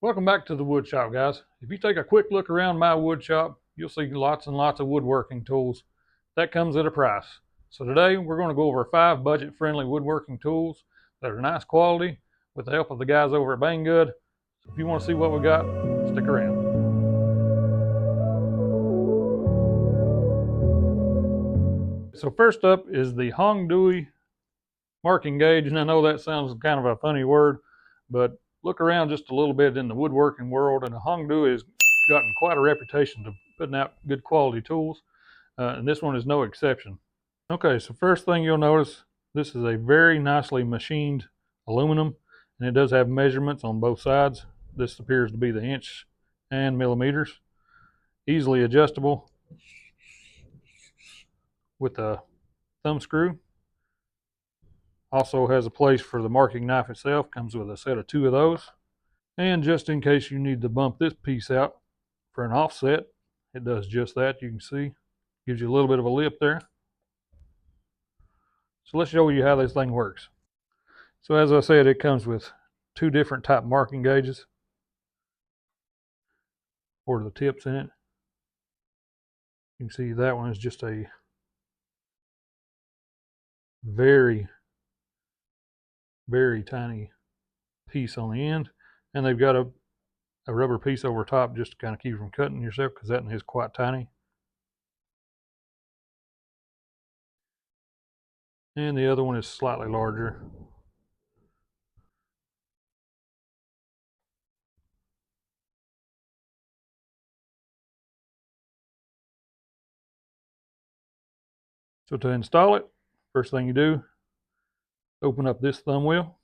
Welcome back to the wood shop, guys. If you take a quick look around my wood shop, you'll see lots and lots of woodworking tools. That comes at a price. So today we're going to go over 5 budget-friendly woodworking tools that are nice quality with the help of the guys over at Banggood. So if you want to see what we got, stick around. So first up is the Hongdui marking gauge, and I know that sounds kind of a funny word, but look around just a little bit in the woodworking world, and the Hongdui has gotten quite a reputation to putting out good quality tools, and this one is no exception. Okay, so first thing you'll notice, this is a very nicely machined aluminum, and it does have measurements on both sides. This appears to be the inch and millimeters, easily adjustable with a thumb screw. Also has a place for the marking knife itself, comes with a set of 2 of those. And just in case you need to bump this piece out for an offset, it does just that. You can see, gives you a little bit of a lip there. So let's show you how this thing works. So as I said, it comes with 2 different type marking gauges for the tips in it. You can see that one is just a very tiny piece on the end, and they've got a rubber piece over top just to kind of keep you from cutting yourself, because that one is quite tiny. And the other one is slightly larger. So to install it, first thing you do, open up this thumb wheel.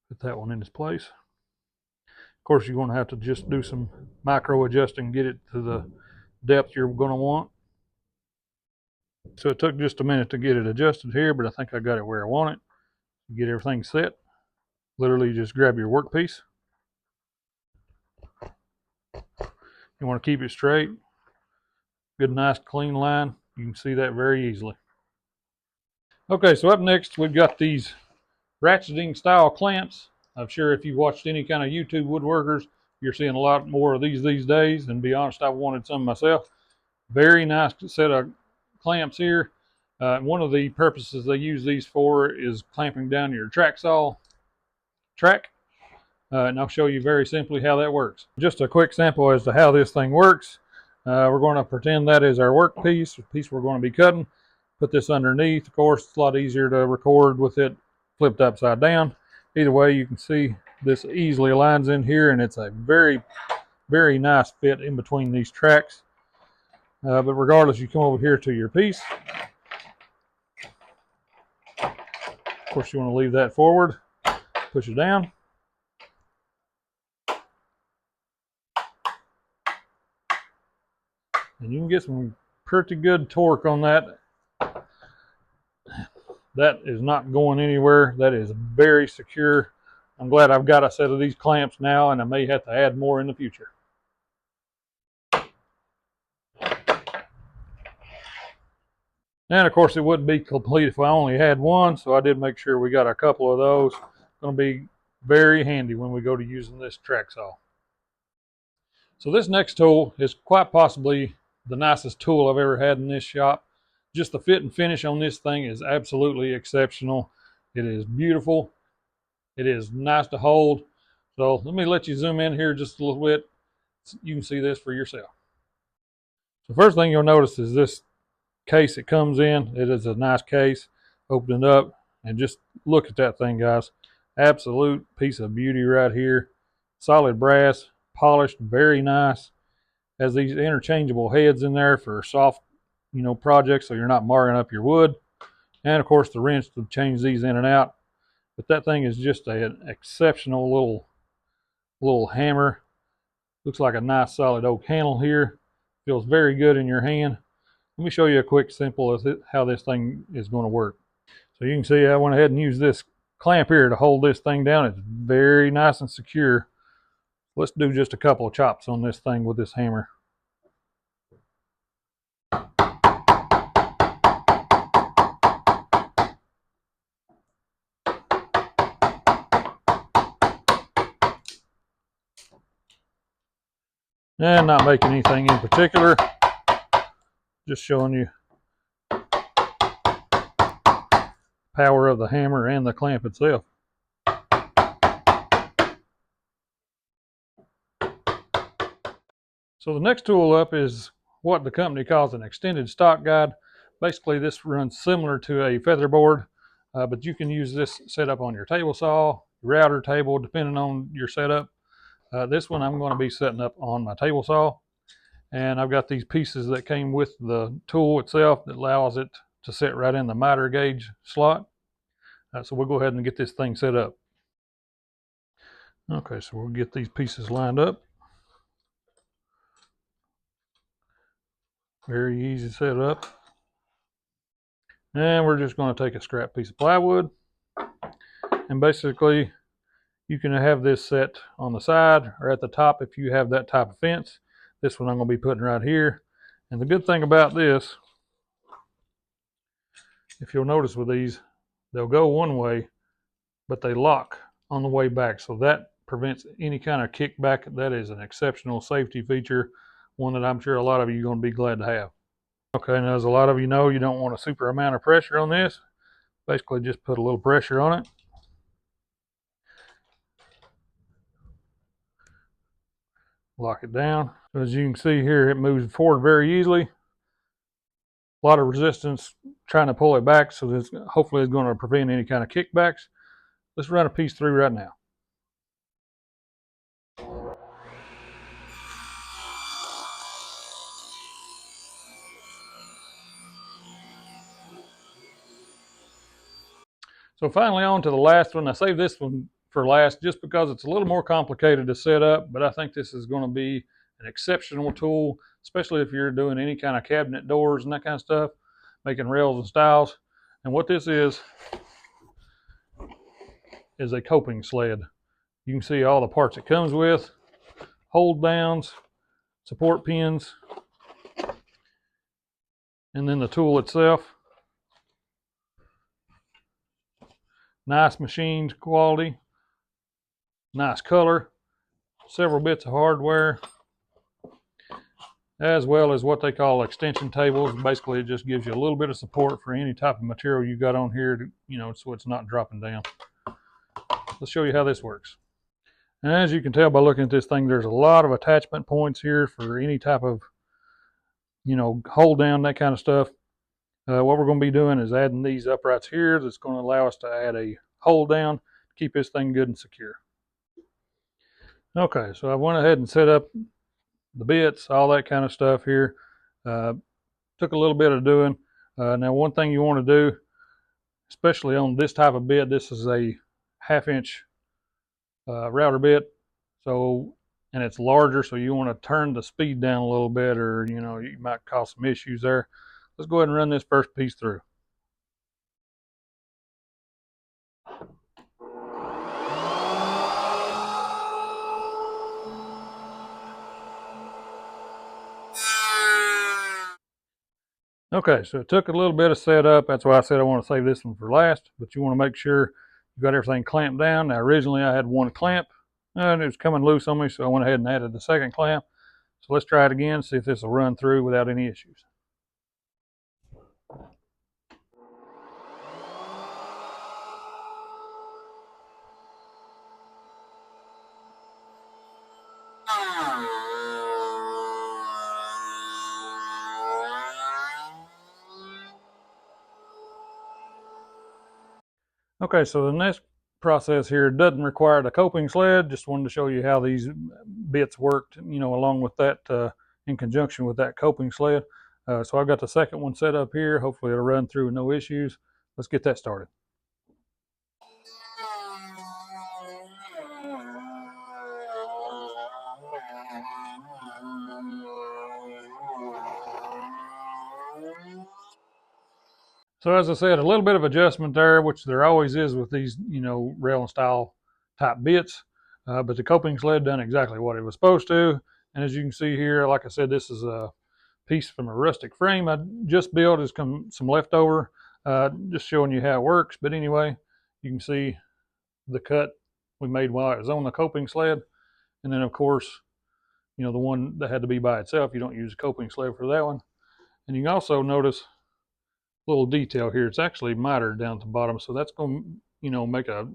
Put that one in its place. Of course, you're going to have to just do some micro adjusting, get it to the depth you're going to want. So it took just a minute to get it adjusted here, but I think I got it where I want it. Get everything set. Literally just grab your workpiece. You want to keep it straight. Good, nice, clean line. You can see that very easily. Okay, so up next we've got these ratcheting style clamps. I'm sure if you watched any kind of YouTube woodworkers, you're seeing a lot more of these days. And to be honest, I wanted some myself. Very nice set of clamps here. One of the purposes they use these for is clamping down your track saw track. And I'll show you very simply how that works. Just a quick sample as to how this thing works. We're going to pretend that is our work piece, the piece we're going to be cutting. Put this underneath. Of course, it's a lot easier to record with it flipped upside down. Either way, you can see this easily aligns in here, and it's a very nice fit in between these tracks. But regardless, you come over here to your piece. Of course, you want to leave that forward, push it down. And you can get some pretty good torque on that. That is not going anywhere. That is very secure. I'm glad I've got a set of these clamps now, and I may have to add more in the future. And of course, it wouldn't be complete if I only had one, so I did make sure we got a couple of those. It's going to be very handy when we go to using this track saw. So this next tool is quite possibly the nicest tool I've ever had in this shop. Just the fit and finish on this thing is absolutely exceptional. It is beautiful. It is nice to hold. So let me let you zoom in here just a little bit. You can see this for yourself. So first thing you'll notice is this case it comes in. It is a nice case. Open it up and just look at that thing, guys. Absolute piece of beauty right here. Solid brass, polished, very nice. Has these interchangeable heads in there for soft, projects, so you're not marring up your wood. And of course the wrench to change these in and out. But that thing is just an exceptional little hammer. Looks like a nice solid oak handle here. Feels very good in your hand. Let me show you a quick sample of how this thing is going to work. So you can see I went ahead and used this clamp here to hold this thing down. It's very nice and secure. Let's do just a couple of chops on this thing with this hammer. And not making anything in particular, just showing you power of the hammer and the clamp itself. So the next tool up is what the company calls an extended stock guide. Basically, this runs similar to a featherboard, but you can use this setup on your table saw, router table, depending on your setup. This one I'm going to be setting up on my table saw, and I've got these pieces that came with the tool itself that allows it to sit right in the miter gauge slot. So we'll go ahead and get this thing set up. Okay, so we'll get these pieces lined up. Very easy to set up. And we're just going to take a scrap piece of plywood, and basically you can have this set on the side or at the top if you have that type of fence. This one I'm going to be putting right here. And the good thing about this, if you'll notice with these, they'll go one way, but they lock on the way back. So that prevents any kind of kickback. That is an exceptional safety feature, one that I'm sure a lot of you are going to be glad to have. Okay, now as a lot of you know, you don't want a super amount of pressure on this. Basically just put a little pressure on it. Lock it down. As you can see here, it moves forward very easily. A lot of resistance trying to pull it back, so this hopefully is going to prevent any kind of kickbacks. Let's run a piece through right now. So finally on to the last one. I saved this one for last just because it's a little more complicated to set up, but I think this is going to be an exceptional tool, especially if you're doing any kind of cabinet doors and that kind of stuff, making rails and stiles. And what this is a coping sled. You can see all the parts it comes with, hold downs, support pins, and then the tool itself. Nice machine quality, nice color, several bits of hardware, as well as what they call extension tables. Basically, it just gives you a little bit of support for any type of material you got on here, so it's not dropping down. Let's show you how this works. And as you can tell by looking at this thing, there's a lot of attachment points here for any type of, hold down, that kind of stuff. What we're going to be doing is adding these uprights here. That's going to allow us to add a hold down to keep this thing good and secure. Okay, so I went ahead and set up the bits, all that kind of stuff here. Took a little bit of doing. Now, one thing you want to do, especially on this type of bit, this is a 1/2 inch router bit, and it's larger, so you want to turn the speed down a little bit, or you might cause some issues there. Let's go ahead and run this first piece through. Okay, so it took a little bit of setup. That's why I said I want to save this one for last, but you want to make sure you got everything clamped down. Now, originally I had one clamp, and it was coming loose on me, so I went ahead and added the second clamp. So let's try it again, see if this will run through without any issues. Okay, so the next process here doesn't require the coping sled. Just wanted to show you how these bits worked, along with that, in conjunction with that coping sled. So I've got the second one set up here. Hopefully it'll run through with no issues. Let's get that started. So as I said, a little bit of adjustment there, which there always is with these, rail and style type bits. But the coping sled done exactly what it was supposed to. And as you can see here, like I said, this is a piece from a rustic frame I just built. Is some leftover, just showing you how it works. But anyway, you can see the cut we made while it was on the coping sled. And then of course, You know, the one that had to be by itself. You don't use a coping sled for that one. And you can also notice a little detail here. It's actually mitered down at the bottom, so that's going to, you know, make a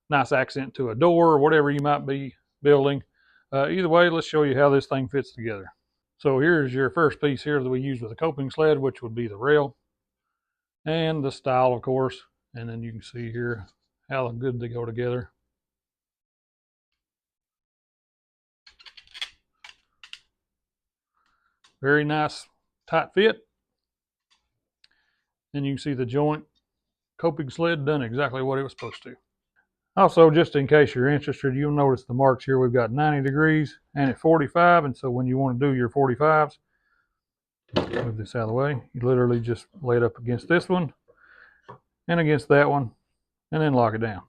nice accent to a door or whatever you might be building. Either way, let's show you how this thing fits together. So here's your first piece here that we use with a coping sled, which would be the rail and the stile, of course. And then you can see here how good they go together. Very nice, tight fit. And you can see the joint coping sled done exactly what it was supposed to. Also, just in case you're interested, you'll notice the marks here. We've got 90 degrees and at 45. And so when you want to do your 45s, move this out of the way. You literally just lay it up against this one and against that one, and then lock it down.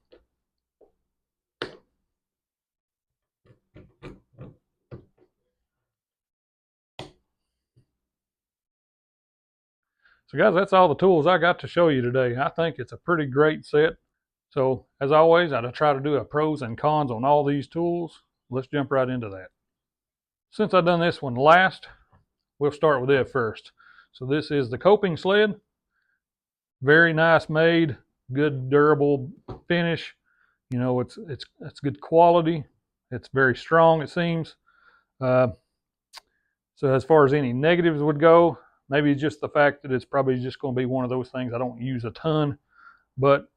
So guys, that's all the tools I got to show you today. I think it's a pretty great set. So as always, I'd try to do a pros and cons on all these tools. Let's jump right into that. Since I've done this one last, we'll start with it first. So this is the coping sled. Very nice made, good durable finish. You know, it's good quality. It's very strong, it seems. So as far as any negatives would go, maybe just the fact that it's probably just going to be one of those things I don't use a ton, but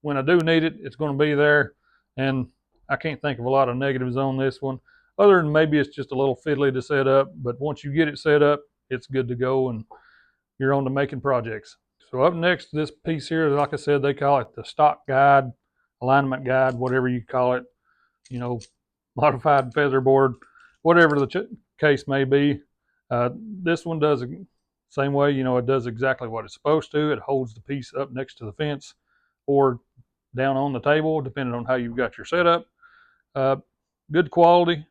when I do need it, it's going to be there. And I can't think of a lot of negatives on this one, other than maybe it's just a little fiddly to set up. But once you get it set up, it's good to go, and you're on to making projects. So up next, this piece here, like I said, they call it the stock guide, alignment guide, whatever you call it, you know, modified featherboard, whatever the case may be. This one does the same way. You know, it does exactly what it's supposed to. It holds the piece up next to the fence or down on the table, depending on how you've got your setup. Good quality.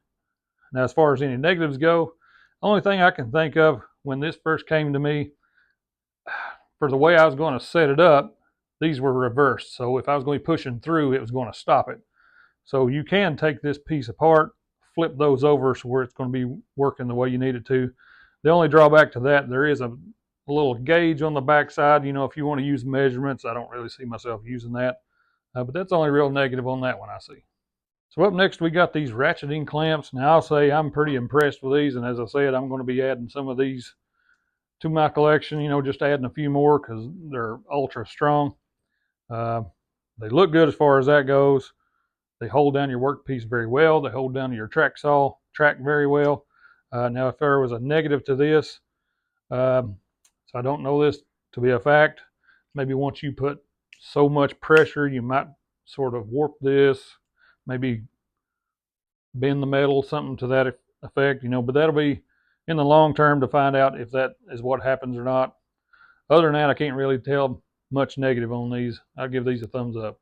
Now, as far as any negatives go, the only thing I can think of when this first came to me, for the way I was going to set it up, these were reversed. So if I was going to be pushing through, it was going to stop it. So you can take this piece apart, flip those over so where it's going to be working the way you need it to. The only drawback to that, there is a little gauge on the back side. You know, if you want to use measurements, I don't really see myself using that. But that's the only real negative on that one I see. So up next, we got these ratcheting clamps. Now, I'll say I'm pretty impressed with these. And as I said, I'm going to be adding some of these to my collection, you know, just adding a few more because they're ultra strong. They look good as far as that goes. They hold down your workpiece very well. They hold down your track very well. Now, if there was a negative to this, so I don't know this to be a fact, maybe once you put so much pressure, you might sort of warp this, maybe bend the metal, something to that effect, you know, but that'll be in the long term to find out if that is what happens or not. Other than that, I can't really tell much negative on these. I'll give these a thumbs up.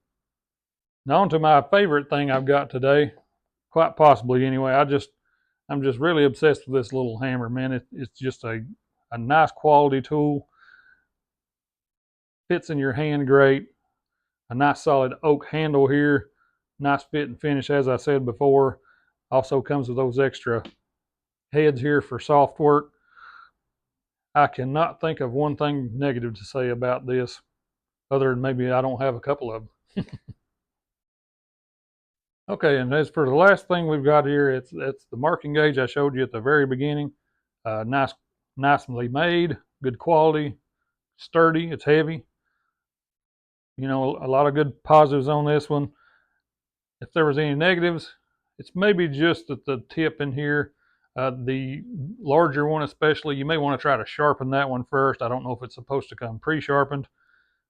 Now on to my favorite thing I've got today, quite possibly anyway. I'm just really obsessed with this little hammer, man. It's just a nice quality tool. Fits in your hand great. A nice solid oak handle here. Nice fit and finish, as I said before. Also comes with those extra heads here for soft work. I cannot think of one thing negative to say about this, other than maybe I don't have a couple of them. Okay, and as for the last thing we've got here, it's the marking gauge I showed you at the very beginning. Nicely made, good quality, sturdy, it's heavy. You know, a lot of good positives on this one. If there was any negatives, it's maybe just that the tip in here, the larger one especially, you may want to try to sharpen that one first. I don't know if it's supposed to come pre-sharpened,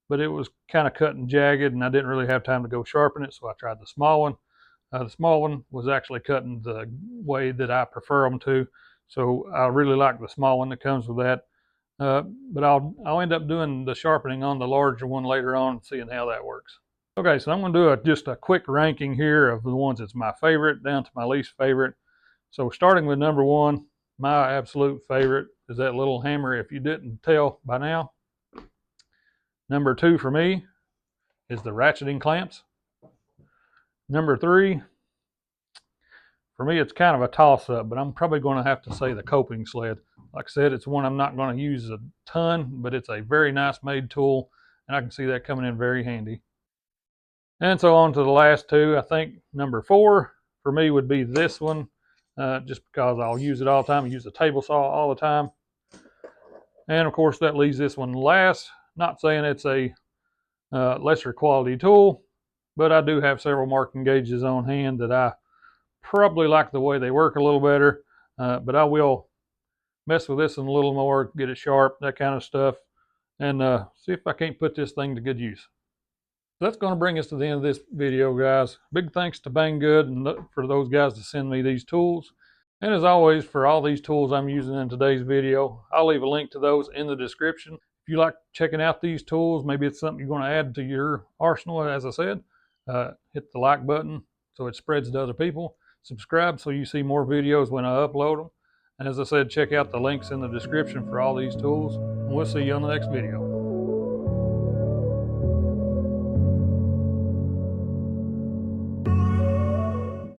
but it was kind of cut and jagged, and I didn't really have time to go sharpen it, so I tried the small one. The small one was actually cutting the way that I prefer them to, so I really like the small one that comes with that. But I'll end up doing the sharpening on the larger one later on and seeing how that works. Okay, so I'm going to do just a quick ranking here of the ones that's my favorite down to my least favorite. So starting with number one, my absolute favorite is that little hammer, if you didn't tell by now. Number two for me is the ratcheting clamps. Number three, For me, it's kind of a toss-up, but I'm probably going to have to say the coping sled. Like I said, it's one I'm not going to use a ton, but it's a very nice made tool, and I can see that coming in very handy. And so on to the last two. I think number 4 for me would be this one, just because I'll use it all the time. I use the table saw all the time. And of course, that leaves this one last. Not saying it's a lesser quality tool, but I do have several marking gauges on hand that I probably like the way they work a little better. But I will mess with this one a little more, get it sharp, that kind of stuff, and see if I can't put this thing to good use. So that's going to bring us to the end of this video, guys. Big thanks to Banggood and for those guys to send me these tools. And as always, for all these tools I'm using in today's video, I'll leave a link to those in the description. If you like checking out these tools, maybe it's something you're going to add to your arsenal, as I said, hit the like button so it spreads to other people. Subscribe so you see more videos when I upload them. And as I said, check out the links in the description for all these tools. And we'll see you on the next video.